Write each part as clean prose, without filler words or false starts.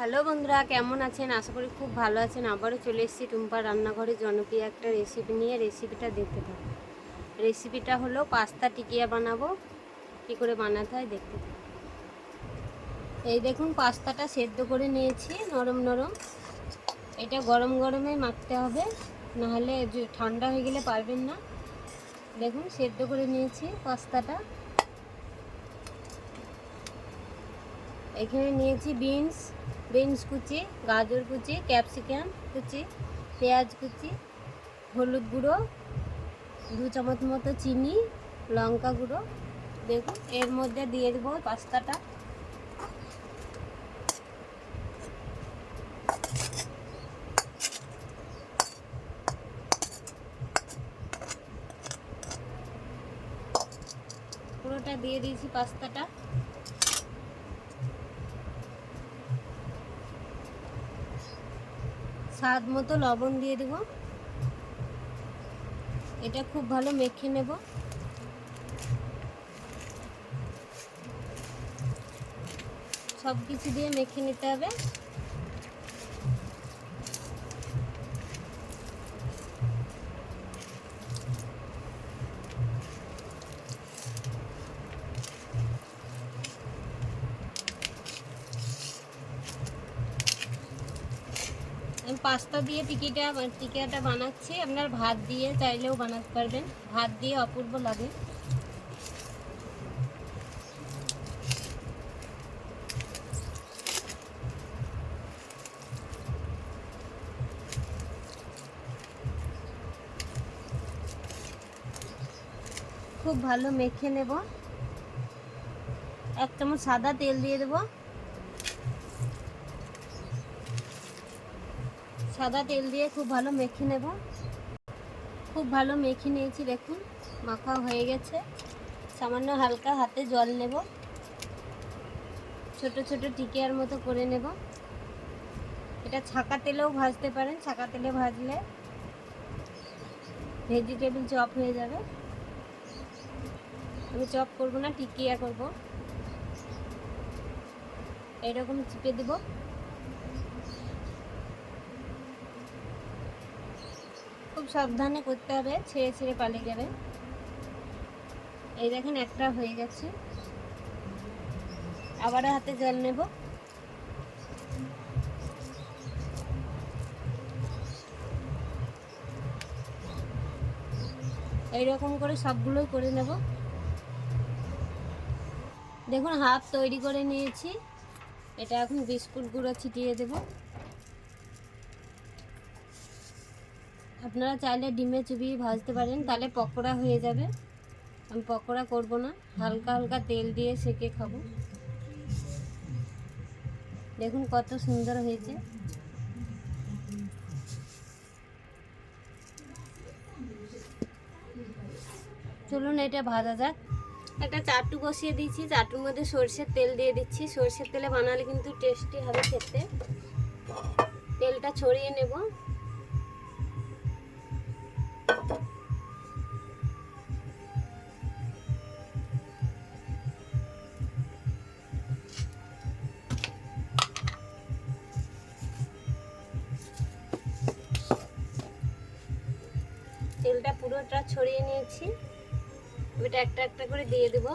Hello বন্ধুরা, কেমন আছেন? আশা করি খুব ভালো আছেন। আবারও চলে এসেছি টুম্পার রান্নাঘরে জনপ্রিয় একটা রেসিপি নিয়ে। রেসিপিটা দেখতে থাকুন। রেসিপিটা হলো পাস্তা টিকিয়া বানাবো। কী করে বানাতে হয় দেখতে থাকুন। এই দেখুন, পাস্তাটা সেদ্ধ করে নিয়েছি নরম নরম। এটা গরম গরমে মাখতে হবে, নাহলে ঠান্ডা হয়ে গেলে পারবেন না। দেখুন, সেদ্ধ করে নিয়েছি পাস্তাটা। এখানে নিয়েছি বিনস কুচি, গাজর কুচি, ক্যাপসিকাম কুচি, পেঁয়াজ কুচি, হলুদ গুঁড়ো 2 চামচ মতো, চিনি, লঙ্কা গুঁড়ো। দেখুন, এর মধ্যে দিয়ে দেবো পাস্তাটা। পুরোটা দিয়ে দিয়েছি পাস্তাটা। স্বাদ মতো লবণ দিয়ে দেব। এটা খুব ভালো মেখে নেব। সব কিছু দিয়ে মেখে নিতে হবে। আমি পাস্তা দিয়ে টিকিয়াটা বানাচ্ছি। আপনার ভাত দিয়ে চাইলেও বানাতে পারবেন। ভাত দিয়ে অপূর্ব লাগে। খুব ভালো মেখে নেব। 1 চামচ সাদা তেল দিয়ে দেব। সাদা তেল দিয়ে খুব ভালো মেখে নেব। খুব ভালো মেখে নিয়েছি। দেখুন, মাখা হয়ে গেছে। সামান্য হালকা হাতে জল নেব। ছোট ছোট টিকিয়ার মতো করে নেব। এটা ছাকা তেলেও ভাজতে পারেন। ছাকা তেলে ভাজলে ভেজিটেবল চপ হয়ে যাবে। আমি চপ করব না, টিকিয়া করব। এরকম চিপে দেব। খুব সাবধানে করতে হবে, ছেড়ে ছেড়ে পালিয়ে যাবে। এই দেখেন, একটা হয়ে গেছে। আবার হাতে জল নেব। এইরকম করে সবগুলোই করে নেব। দেখুন, হাফ তৈরি করে নিয়েছি। এটা এখন বিস্কুট গুঁড়ো ছিটিয়ে দেব। আপনারা চাইলে ডিমে চুবিয়ে ভাজতে পারেন, তাহলে পকোড়া হয়ে যাবে। আমি পকোড়া করব না, হালকা হালকা তেল দিয়ে সেকে খাবো। দেখুন কত সুন্দর হয়েছে। চলুন এটা ভাজা যাক। একটা চাটু বসিয়ে দিয়েছি। চাটুর মধ্যে সরষের তেল দিয়ে দিচ্ছি। সরষের তেলে বানালে কিন্তু টেস্টি হবে খেতে। তেলটা ছড়িয়ে নেব। তেলটা পুরোটা ছড়িয়ে নিয়েছি। এটা একটা একটা করে দিয়ে দেব।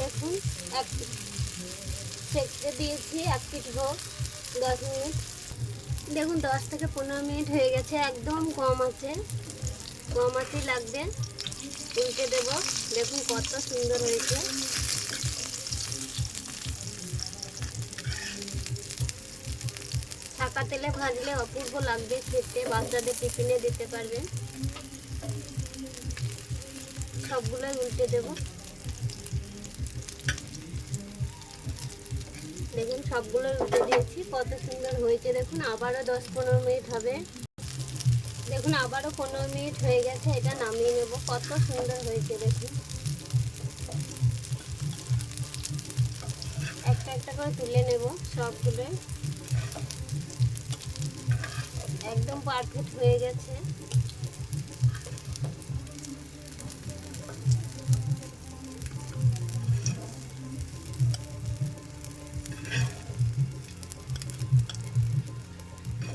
দেখুন, সেঁকতে দিয়েছি 1 পিঠ হোক 10 মিনিট। দেখুন 10 থেকে 15 মিনিট হয়ে গেছে। একদম কম আঁচেই লাগবে। উল্টে দেব। দেখুন কত সুন্দর হয়েছে। ছাকা তেলে ভাজলে অপূর্ব লাগবে খেতে। বাচ্চাদের টিফিনে দিতে পারবেন। সবগুলোই উল্টে দেব। দেখুন সবগুলো উল্টে দিয়েছি, কত সুন্দর হয়েছে দেখুন। আবারও 10-15 মিনিট হবে। দেখুন আবারও 15 মিনিট হয়ে গেছে, এটা নামিয়ে নেব। কত সুন্দর হয়েছে দেখুন। একটা একটা করে তুলে নেব সবগুলো। একদম পারফেক্ট হয়ে গেছে।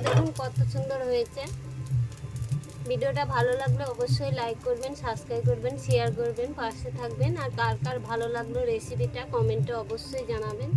দেখুন কত সুন্দর হয়েছে। ভিডিওটা ভালো লাগলে অবশ্যই লাইক করবেন, সাবস্ক্রাইব করবেন, শেয়ার করবেন, পাশে থাকবেন। আর কার কার ভালো লাগলো রেসিপিটা কমেন্টে অবশ্যই জানাবেন।